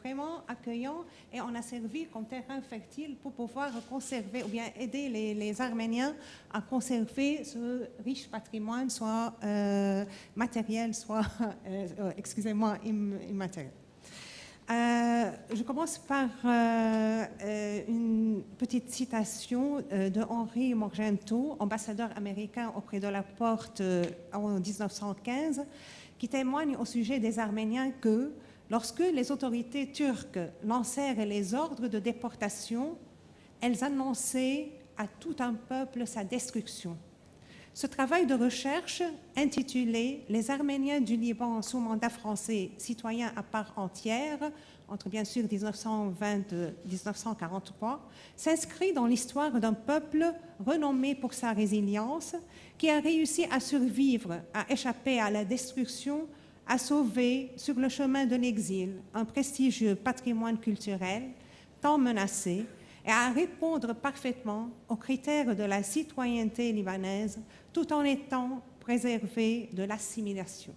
vraiment accueillant et on a servi comme terrain fertile pour pouvoir conserver ou bien aider les Arméniens à conserver ce riche patrimoine, soit matériel, soit, excusez-moi, immatériel. Je commence par une petite citation de Henri Morgenthau, ambassadeur américain auprès de la Porte en 1915, qui témoigne au sujet des Arméniens que lorsque les autorités turques lancèrent les ordres de déportation, elles annonçaient à tout un peuple sa destruction. Ce travail de recherche, intitulé « Les Arméniens du Liban sous mandat français, citoyens à part entière », entre bien sûr 1920 et 1943, s'inscrit dans l'histoire d'un peuple renommé pour sa résilience, qui a réussi à survivre, à échapper à la destruction, à sauver sur le chemin de l'exil un prestigieux patrimoine culturel tant menacé, et à répondre parfaitement aux critères de la citoyenneté libanaise tout en étant préservé de l'assimilation.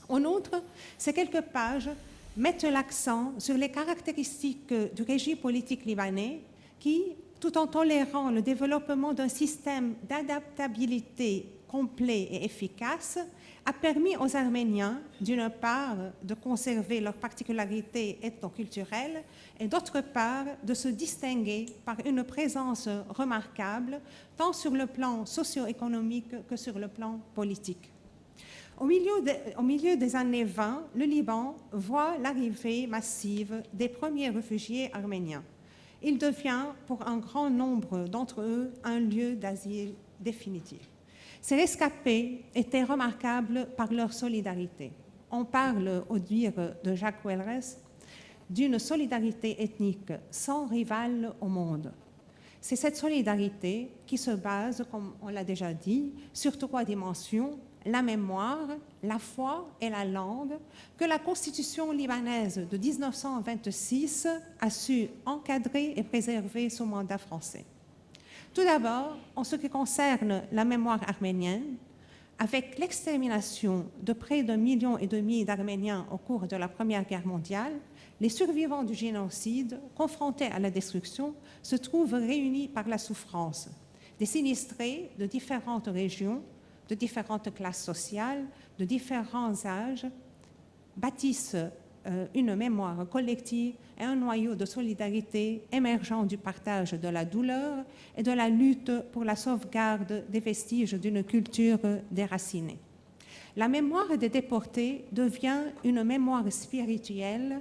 En outre, ces quelques pages mettent l'accent sur les caractéristiques du régime politique libanais qui, tout en tolérant le développement d'un système d'adaptabilité complet et efficace, a permis aux Arméniens, d'une part, de conserver leurs particularités ethnoculturelles et d'autre part, de se distinguer par une présence remarquable, tant sur le plan socio-économique que sur le plan politique. Au milieu des années 20, le Liban voit l'arrivée massive des premiers réfugiés arméniens. Il devient, pour un grand nombre d'entre eux, un lieu d'asile définitif. Ces rescapés étaient remarquables par leur solidarité. On parle, au dire de Jacques Welres, d'une solidarité ethnique sans rivale au monde. C'est cette solidarité qui se base, comme on l'a déjà dit, sur trois dimensions: la mémoire, la foi et la langue, que la Constitution libanaise de 1926 a su encadrer et préserver sous mandat français. Tout d'abord, en ce qui concerne la mémoire arménienne, avec l'extermination de près d'1,5 million d'Arméniens au cours de la Première Guerre mondiale, les survivants du génocide, confrontés à la destruction, se trouvent réunis par la souffrance. Des sinistrés de différentes régions, de différentes classes sociales, de différents âges, bâtissent une mémoire collective et un noyau de solidarité émergeant du partage de la douleur et de la lutte pour la sauvegarde des vestiges d'une culture déracinée. La mémoire des déportés devient une mémoire spirituelle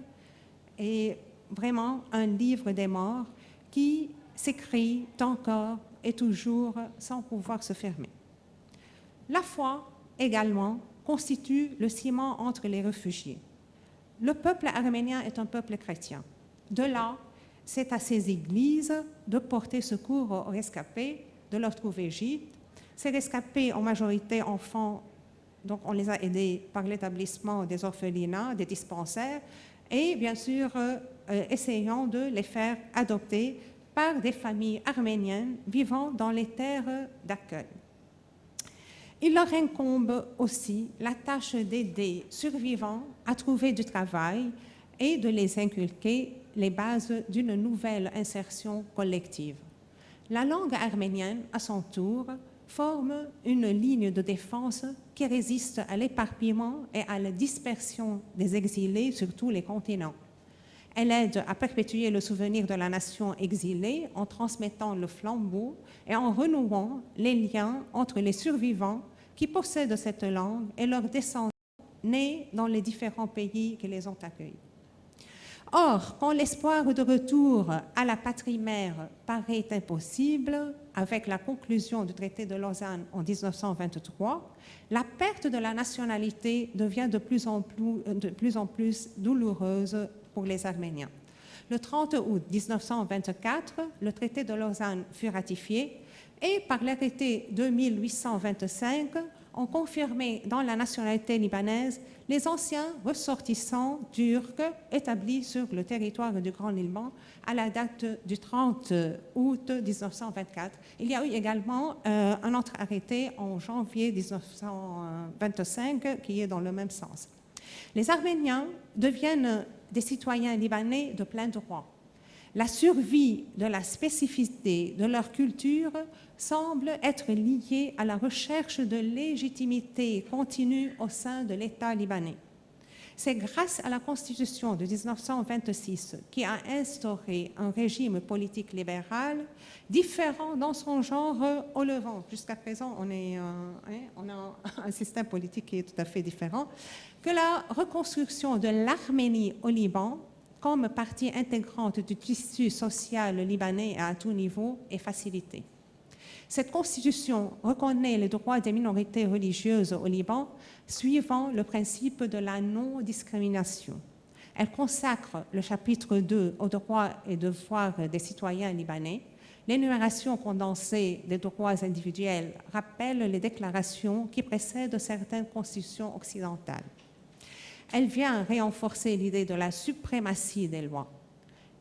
et vraiment un livre des morts qui s'écrit encore et toujours sans pouvoir se fermer. La foi, également, constitue le ciment entre les réfugiés. Le peuple arménien est un peuple chrétien. De là, c'est à ces églises de porter secours aux rescapés, de leur trouver gîte. Ces rescapés, en majorité enfants, donc on les a aidés par l'établissement des orphelinats, des dispensaires, et bien sûr, essayant de les faire adopter par des familles arméniennes vivant dans les terres d'accueil. Il leur incombe aussi la tâche d'aider survivants à trouver du travail et de les inculquer les bases d'une nouvelle insertion collective. La langue arménienne, à son tour, forme une ligne de défense qui résiste à l'éparpillement et à la dispersion des exilés sur tous les continents. Elle aide à perpétuer le souvenir de la nation exilée en transmettant le flambeau et en renouant les liens entre les survivants qui possèdent cette langue et leurs descendants nés dans les différents pays qui les ont accueillis. Or, quand l'espoir de retour à la patrie mère paraît impossible, avec la conclusion du traité de Lausanne en 1923, la perte de la nationalité devient de plus en plus douloureuse pour les Arméniens. Le 30 août 1924, le traité de Lausanne fut ratifié et par l'arrêté 2825, ont confirmé dans la nationalité libanaise les anciens ressortissants turcs établis sur le territoire du Grand Liban à la date du 30 août 1924. Il y a eu également un autre arrêté en janvier 1925 qui est dans le même sens. Les Arméniens deviennent des citoyens libanais de plein droit. La survie de la spécificité de leur culture semble être liée à la recherche de légitimité continue au sein de l'État libanais. C'est grâce à la Constitution de 1926 qui a instauré un régime politique libéral différent dans son genre au Levant. Jusqu'à présent, on a un système politique qui est tout à fait différent, que la reconstruction de l'Arménie au Liban comme partie intégrante du tissu social libanais à tout niveau est facilitée. Cette constitution reconnaît les droits des minorités religieuses au Liban suivant le principe de la non-discrimination. Elle consacre le chapitre 2 aux droits et devoirs des citoyens libanais. L'énumération condensée des droits individuels rappelle les déclarations qui précèdent certaines constitutions occidentales. Elle vient renforcer l'idée de la suprématie des lois.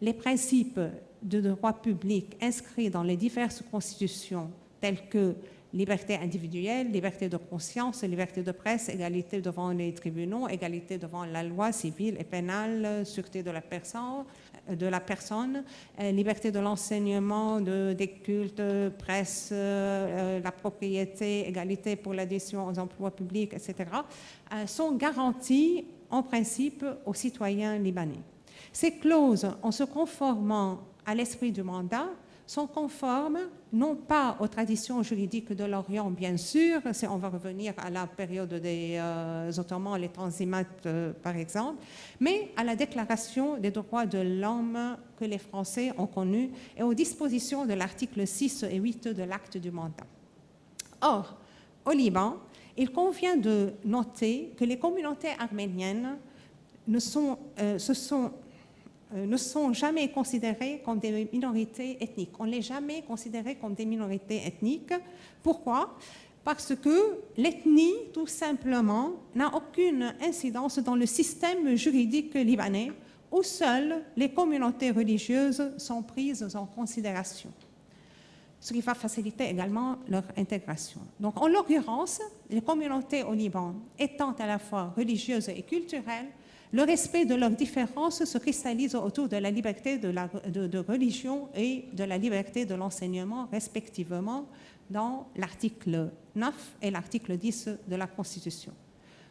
Les principes de droit public inscrits dans les diverses constitutions, tels que liberté individuelle, liberté de conscience, liberté de presse, égalité devant les tribunaux, égalité devant la loi civile et pénale, sûreté de la personne, liberté de l'enseignement, des cultes, presse, la propriété, égalité pour l'adhésion aux emplois publics, etc., sont garanties en principe aux citoyens libanais. Ces clauses, en se conformant à l'esprit du mandat, sont conformes non pas aux traditions juridiques de l'Orient, bien sûr, si on va revenir à la période des Ottomans, les Tanzimates par exemple, mais à la déclaration des droits de l'homme que les Français ont connue et aux dispositions de l'article 6 et 8 de l'acte du mandat. Or, au Liban, il convient de noter que les communautés arméniennes ne sont jamais considérées comme des minorités ethniques. On ne les jamais considérées comme des minorités ethniques. Pourquoi? Parce que l'ethnie, tout simplement, n'a aucune incidence dans le système juridique libanais où seules les communautés religieuses sont prises en considération, ce qui va faciliter également leur intégration. Donc, en l'occurrence, les communautés au Liban étant à la fois religieuses et culturelles, le respect de leurs différences se cristallise autour de la liberté de religion et de la liberté de l'enseignement, respectivement, dans l'article 9 et l'article 10 de la Constitution.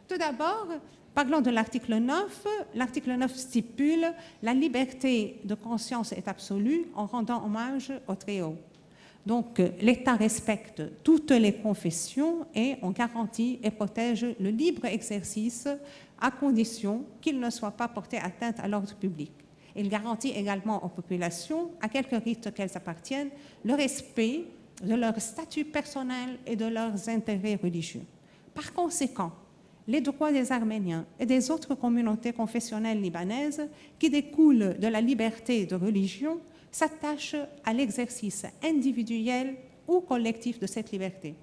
Tout d'abord, parlons de l'article 9. L'article 9 stipule « La liberté de conscience est absolue en rendant hommage au Très-Haut ». Donc, l'État respecte toutes les confessions et on garantit et protège le libre exercice à condition qu'il ne soit pas porté atteinte à l'ordre public. Il garantit également aux populations, à quelque rite qu'elles appartiennent, le respect de leur statut personnel et de leurs intérêts religieux. Par conséquent, les droits des Arméniens et des autres communautés confessionnelles libanaises qui découlent de la liberté de religion s'attachent à l'exercice individuel ou collectif de cette liberté.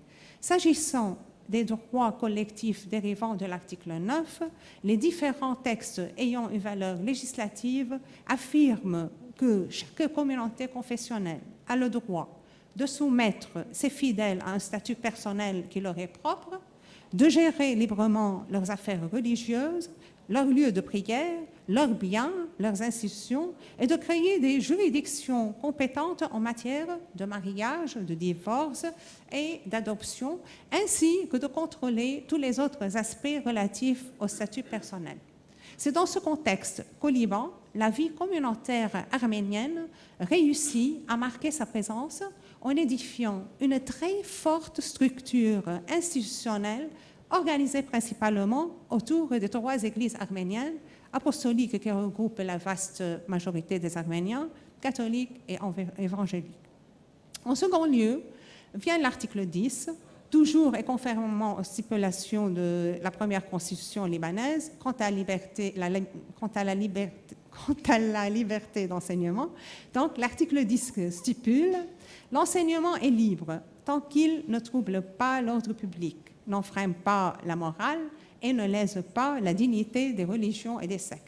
S'agissant des droits collectifs dérivant de l'article 9, les différents textes ayant une valeur législative affirment que chaque communauté confessionnelle a le droit de soumettre ses fidèles à un statut personnel qui leur est propre, de gérer librement leurs affaires religieuses, leurs lieux de prière, leurs biens, leurs institutions, et de créer des juridictions compétentes en matière de mariage, de divorce et d'adoption, ainsi que de contrôler tous les autres aspects relatifs au statut personnel. C'est dans ce contexte qu'au Liban, la vie communautaire arménienne réussit à marquer sa présence en édifiant une très forte structure institutionnelle organisée principalement autour des trois églises arméniennes, apostoliques qui regroupent la vaste majorité des Arméniens, catholiques et évangéliques. En second lieu, vient l'article 10, toujours et conformément aux stipulations de la première constitution libanaise quant à la liberté d'enseignement. Donc, l'article 10 stipule « L'enseignement est libre tant qu'il ne trouble pas l'ordre public, n'enfreint pas la morale et ne lèse pas la dignité des religions et des sectes.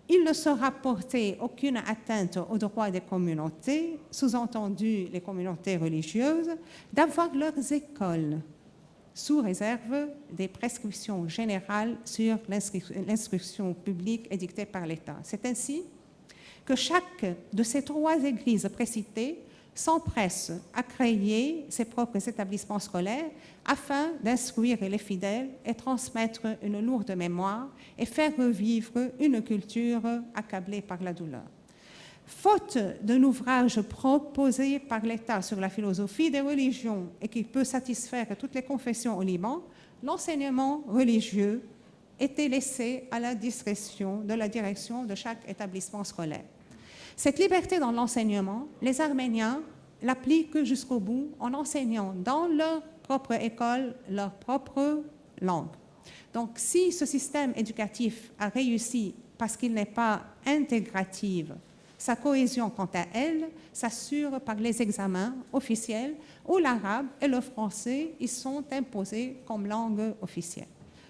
Il ne sera porté aucune atteinte aux droits des communautés, sous-entendu les communautés religieuses, d'avoir leurs écoles, sous réserve des prescriptions générales sur l'instruction publique édictée par l'État. C'est ainsi que chaque de ces 3 églises précitées s'empresse à créer ses propres établissements scolaires afin d'instruire les fidèles et transmettre une lourde mémoire et faire revivre une culture accablée par la douleur. Faute d'un ouvrage proposé par l'État sur la philosophie des religions et qui peut satisfaire toutes les confessions au Liban, l'enseignement religieux était laissé à la discrétion de la direction de chaque établissement scolaire. Cette liberté dans l'enseignement, les Arméniens l'appliquent jusqu'au bout en enseignant dans leur propre école leur propre langue. Donc, si ce système éducatif a réussi parce qu'il n'est pas intégratif, sa cohésion, quant à elle, s'assure par les examens officiels où l'arabe et le français y sont imposés comme langue officielle.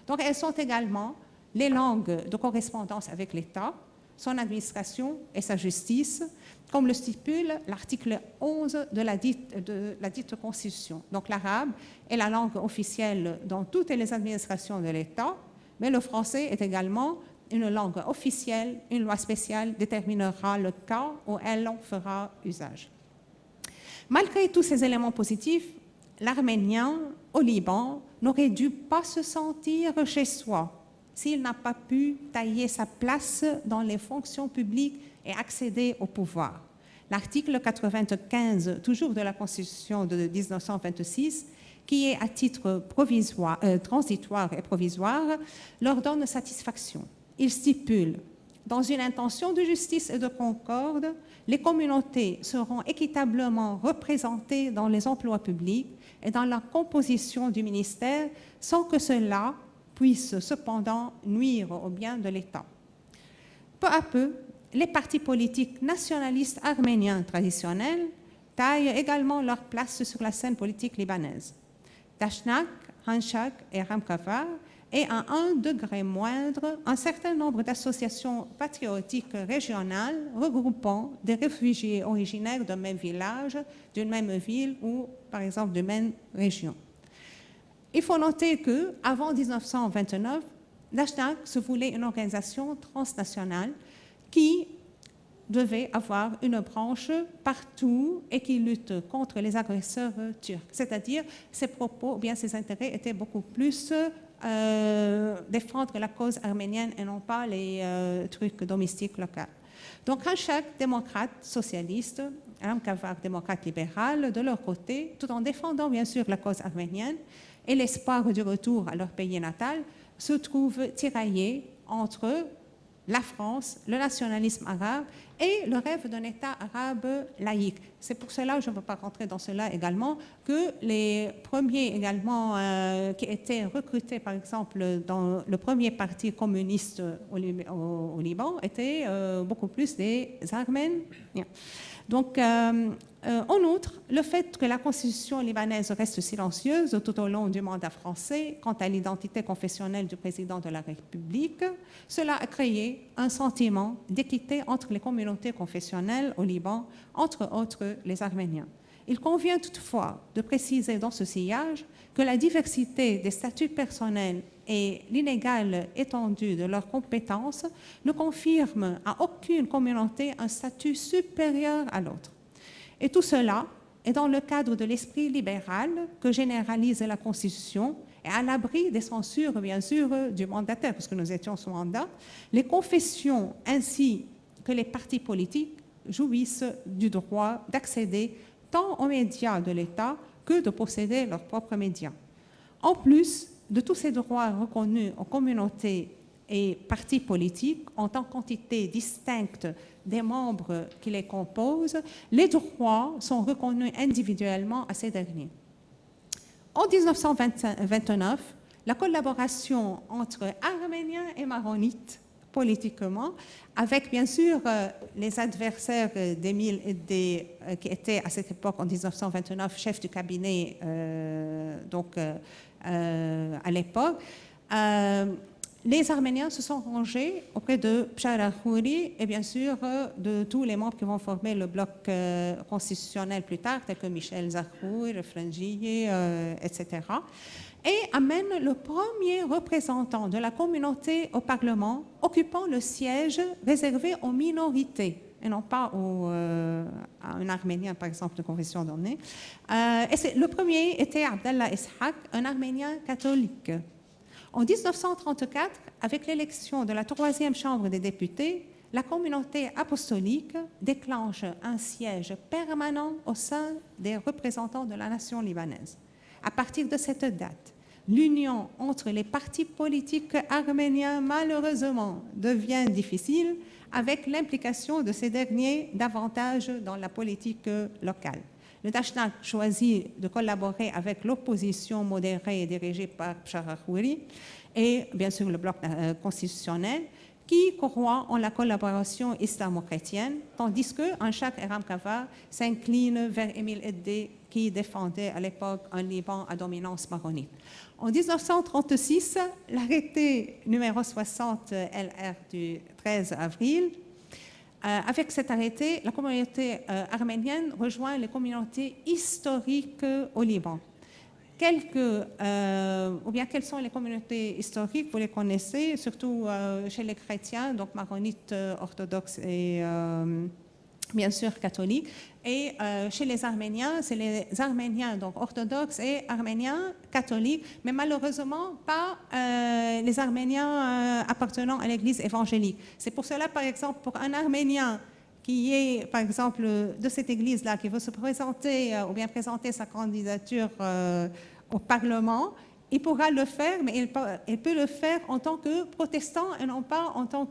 Donc, elles sont également les langues de correspondance avec l'État, son administration et sa justice, comme le stipule l'article 11 de la dite Constitution. Donc, l'arabe est la langue officielle dans toutes les administrations de l'État, mais le français est également une langue officielle. Une loi spéciale déterminera le cas où elle en fera usage. Malgré tous ces éléments positifs, l'Arménien au Liban n'aurait dû pas se sentir chez soi s'il n'a pas pu tailler sa place dans les fonctions publiques et accéder au pouvoir. L'article 95, toujours de la Constitution de 1926, qui est à titre transitoire et provisoire, leur donne satisfaction. Il stipule « Dans une intention de justice et de concorde, les communautés seront équitablement représentées dans les emplois publics et dans la composition du ministère sans que cela puisse cependant nuire au bien de l'État. » Peu à peu, les partis politiques nationalistes arméniens traditionnels taillent également leur place sur la scène politique libanaise. Dashnak, Hanchak et Ramkavar, et à un degré moindre, un certain nombre d'associations patriotiques régionales regroupant des réfugiés originaires d'un même village, d'une même ville ou, par exemple, d'une même région. Il faut noter qu'avant 1929, Dashnak se voulait une organisation transnationale qui devait avoir une branche partout et qui lutte contre les agresseurs turcs. C'est-à-dire, ses propos, ou bien ses intérêts étaient beaucoup plus défendre la cause arménienne et non pas les trucs domestiques locaux. Donc, Hanchak, démocrate socialiste, Ramkavar, démocrate libéral, de leur côté, tout en défendant bien sûr la cause arménienne et l'espoir du retour à leur pays natal, se trouvent tiraillés entre la France, le nationalisme arabe et le rêve d'un État arabe laïque. C'est pour cela, je ne veux pas rentrer dans cela également, que les premiers également qui étaient recrutés, par exemple, dans le premier parti communiste au Liban, étaient beaucoup plus des Arméniens. Donc, en outre, le fait que la constitution libanaise reste silencieuse tout au long du mandat français quant à l'identité confessionnelle du président de la République, cela a créé un sentiment d'équité entre les communautés confessionnelles au Liban, entre autres les Arméniens. Il convient toutefois de préciser dans ce sillage que la diversité des statuts personnels et l'inégale étendue de leurs compétences ne confirment à aucune communauté un statut supérieur à l'autre. Et tout cela est dans le cadre de l'esprit libéral que généralise la Constitution et à l'abri des censures, bien sûr, du mandataire, parce que nous étions sous mandat. Les confessions ainsi que les partis politiques jouissent du droit d'accéder tant aux médias de l'État que de posséder leurs propres médias. En plus de tous ces droits reconnus aux communautés et partis politiques en tant qu'entités distinctes des membres qui les composent, les droits sont reconnus individuellement à ces derniers. En 1929, la collaboration entre Arméniens et Maronites politiquement, avec bien sûr les adversaires d'Émile qui étaient à cette époque, en 1929, chef du cabinet à l'époque, les Arméniens se sont rangés auprès de Bchar al-Khouri et bien sûr de tous les membres qui vont former le bloc constitutionnel plus tard, tels que Michel Zakhour, Frangieh, etc. Et amènent le premier représentant de la communauté au Parlement, occupant le siège réservé aux minorités, et non pas à un Arménien, par exemple, de confession donnée. Le premier était Abdallah Ishaq, un Arménien catholique. En 1934, avec l'élection de la troisième chambre des députés, la communauté apostolique déclenche un siège permanent au sein des représentants de la nation libanaise. À partir de cette date, l'union entre les partis politiques arméniens, malheureusement, devient difficile avec l'implication de ces derniers davantage dans la politique locale. Le Dashnak choisit de collaborer avec l'opposition modérée dirigée par Bchar al-Khouri et bien sûr le bloc constitutionnel qui croit en la collaboration islamo-chrétienne, tandis qu'un Chak Eram Kavar s'incline vers Émile Eddé qui défendait à l'époque un Liban à dominance maronite. En 1936, l'arrêté numéro 60 LR du 13 avril avec cet arrêté, la communauté arménienne rejoint les communautés historiques au Liban. Quelles sont les communautés historiques? Vous les connaissez, surtout chez les chrétiens, donc maronites, orthodoxes et bien sûr catholiques. Et chez les Arméniens, c'est les Arméniens donc orthodoxes et Arméniens catholiques, mais malheureusement pas les Arméniens appartenant à l'Église évangélique. C'est pour cela, par exemple, pour un Arménien qui est, par exemple, de cette Église-là, qui veut se présenter ou bien présenter sa candidature au Parlement, il pourra le faire, mais il peut le faire en tant que protestant et non pas en tant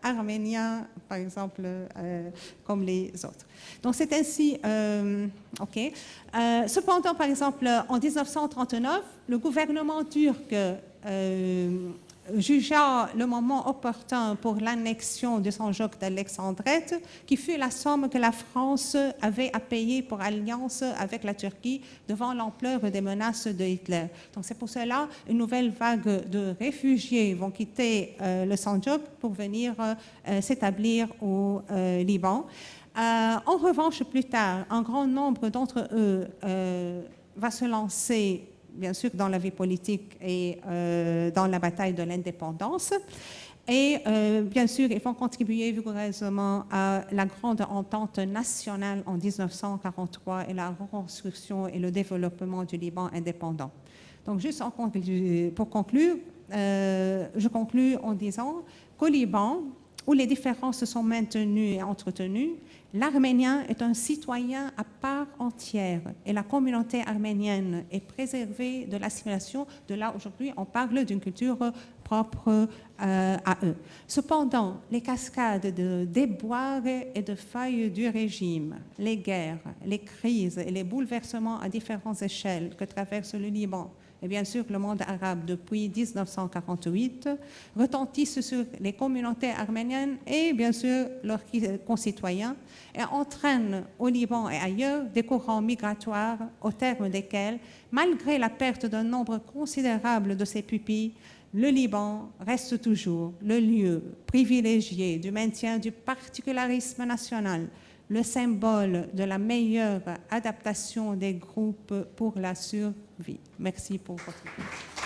qu'Arménien, par exemple, comme les autres. Donc c'est ainsi, OK. Cependant, par exemple, en 1939, le gouvernement turc jugea le moment opportun pour l'annexion de Sanjok d'Alexandrette, qui fut la somme que la France avait à payer pour alliance avec la Turquie devant l'ampleur des menaces de Hitler. Donc c'est pour cela une nouvelle vague de réfugiés vont quitter le Sanjok pour venir s'établir au Liban. En revanche, plus tard, un grand nombre d'entre eux va se lancer bien sûr dans la vie politique et dans la bataille de l'indépendance. Et bien sûr, ils vont contribuer vigoureusement à la grande entente nationale en 1943 et la reconstruction et le développement du Liban indépendant. Donc juste pour conclure, je conclus en disant qu'au Liban, où les différences sont maintenues et entretenues, l'arménien est un citoyen à part entière et la communauté arménienne est préservée de l'assimilation. De là, aujourd'hui, on parle d'une culture propre à eux. Cependant, les cascades de déboires et de failles du régime, les guerres, les crises et les bouleversements à différentes échelles que traverse le Liban, et bien sûr le monde arabe depuis 1948, retentissent sur les communautés arméniennes et bien sûr leurs concitoyens et entraînent au Liban et ailleurs des courants migratoires au terme desquels, malgré la perte d'un nombre considérable de ses pupilles, le Liban reste toujours le lieu privilégié du maintien du particularisme national, le symbole de la meilleure adaptation des groupes pour la survie. Merci pour votre attention.